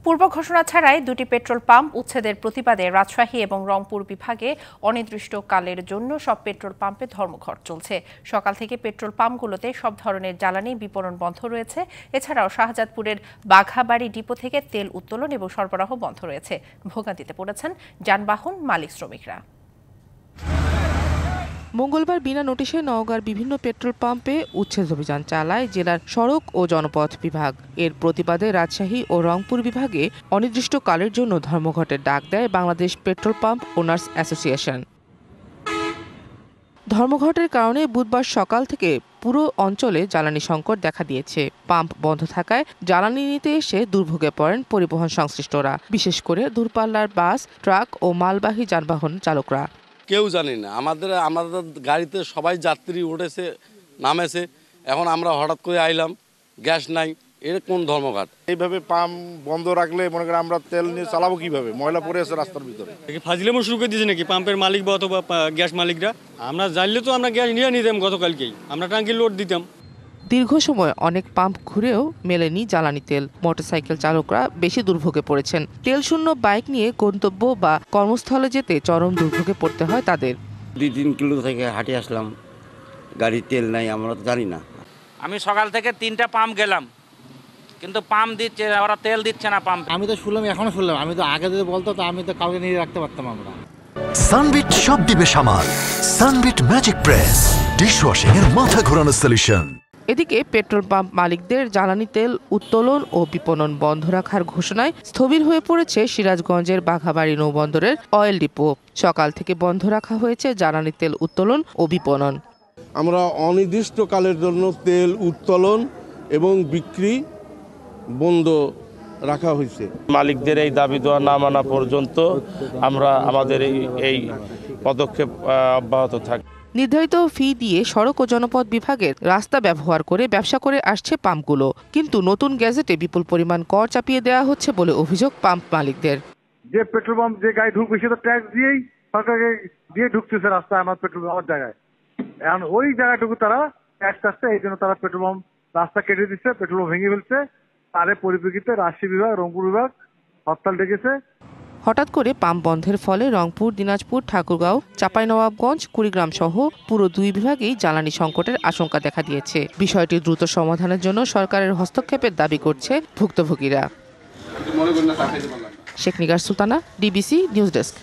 পূর্ব ঘোষণা ছাড়াই দুটি পেট্রোল পাম্প উচ্ছেদের প্রতিবাদে রাজশাহী এবং রংপুর বিভাগে অনির্দিষ্টকালের জন্য সব পেট্রোল পাম্পে ধর্মঘট চলছে। সকাল থেকে পেট্রোল পাম্পগুলোতে সব ধরনের জ্বালানি বিপণন বন্ধ রয়েছে। এছাড়াও শাহজাদপুরের বাঘাবাড়ি ডিপো থেকে তেল উত্তোলন এবং সরবরাহ বন্ধ রয়েছে। ভোগান্তিতে পড়েছেন যানবাহন মালিক শ্রমিকরা। মঙ্গলবার বিনা নোটিশে নওগাঁর বিভিন্ন পেট্রোল পাম্পে উচ্ছেদ অভিযান চালায় জেলার সড়ক ও জনপথ বিভাগ। এর প্রতিবাদে রাজশাহী ও রংপুর বিভাগে অনির্দিষ্টকালের জন্য ধর্মঘটের ডাক দেয় Bangladesh petrol pump owners association. ধর্মঘটের কারণে বুধবার সকাল থেকে পুরো অঞ্চলে জ্বালানি সংকট দেখা দিয়েছে। পাম্প বন্ধ থাকায় জ্বালানি নিতে এসে দুর্ভোগে পড়েন পরিবহন সংশ্লিষ্টরা, বিশেষ করে দূরপাল্লার বাস, ট্রাক ও মালবাহী যানবাহন চালকরা। কেউ জানি না, আমাদের গাড়িতে সবাই যাত্রী উঠেছে নামেছে, এখন আমরা হঠাৎ করে আইলাম গ্যাস নাই, এর কোন ধর্মঘাট? এইভাবে পাম্প বন্ধ রাখলে মনে করেন আমরা তেল নিয়ে চালাবো কিভাবে? ময়লা পড়ে আছে রাস্তার ভিতরে। ফাজিলেমো শুরু করে দিয়েছে নাকি পাম্পের মালিক বা অথবা গ্যাস মালিকরা? আমরা জানলে তো আমরা গ্যাস নিয়ে নিতাম, গতকালকেই আমরা ট্যাঙ্কি লোড দিতাম। দীর্ঘ সময় অনেক পাম্প ঘুরেও মেলেনি জ্বালানি তেল। মোটরসাইকেল চালকরা বেশি দুর্ভোগে পড়েছেন। তেল শূন্য বাইক নিয়ে গন্তব্য বা কর্মস্থলে যেতে চরম দুর্ভোগে পড়তে হয় তাদের। 2-3 কিলো থেকে হাঁটে আসলাম, গাড়ির তেল নাই, আমরা তো জানি না। আমি সকাল থেকে 3টা পাম্প গেলাম, কিন্তু পাম্প দিচ্ছে, ওরা তেল দিচ্ছে না পাম্প। আমি তো শুনলাম, এখনো শুনলাম, আমি তো আগে যদি বলতো তো আমি তো কাউকে নিয়ে রাখতে পারতাম। আমরা সানবিট সব দিবে সামাল। সানবিট ম্যাজিক প্রেস ডিশওয়াশিং এর মাথা ঘোরানো সলিউশন। এদিকে পেট্রোল পাম্প মালিকদের জ্বালানি তেল উত্তোলন ও বিপণন বন্ধ রাখার ঘোষণায় স্থবির হয়ে পড়েছে সিরাজগঞ্জের বাঘাবাড়ি নৌবন্দরের অয়েল ডিপো। সকাল থেকে বন্ধ রাখা হয়েছে জ্বালানি তেল উত্তোলন ও বিপণন। আমরা অনির্দিষ্টকালের জন্য তেল উত্তোলন এবং বিক্রি বন্ধ রাখা হয়েছে। মালিকদের এই দাবি দেওয়া না মানা পর্যন্ত আমরা আমাদের এই পদক্ষেপ অব্যাহত থাকবে। নির্ধারিত ফি দিয়ে সড়ক ও জনপথ বিভাগের রাস্তা ব্যবহার করে ব্যবসা করে আসছে পাম্পগুলো, কিন্তু নতুন গ্যাজেটে বিপুল পরিমাণ কর চাপিয়ে দেওয়া হচ্ছে বলে অভিযোগ পাম্প মালিকদের। যে পেট্রোল পাম্প যে গাড়ি ঢুকবে সে তো ট্যাক্স দিয়েই সরকারকে দিয়ে ঢুকতেছে রাস্তায় আমার পেট্রোল পাম্পের জায়গায়। এখন ওই জায়গাটুকু তারা ট্যাক্স আসছে, এই জন্য তারা পেট্রোল পাম্প রাস্তা কেটে দিচ্ছে, পেট্রোল পাম্প ভেঙে ফেলছে। তার পরিপ্রেক্ষিতে রাজশাহী বিভাগ, রংপুর বিভাগ হরতাল ডেকেছে। হঠাৎ করে পাম্প বন্ধের ফলে রংপুর, দিনাজপুর, ঠাকুরগাঁও, চাঁপাইনবাবগঞ্জ, কুড়িগ্রাম সহ পুরো 2 বিভাগেই জ্বালানি সংকটের আশঙ্কা দেখা দিয়েছে। বিষয়টি দ্রুত সমাধানের জন্য সরকারের হস্তক্ষেপের দাবি করছে ভুক্তভোগীরা। Sheikh Nigar Sultana, DBC news desk.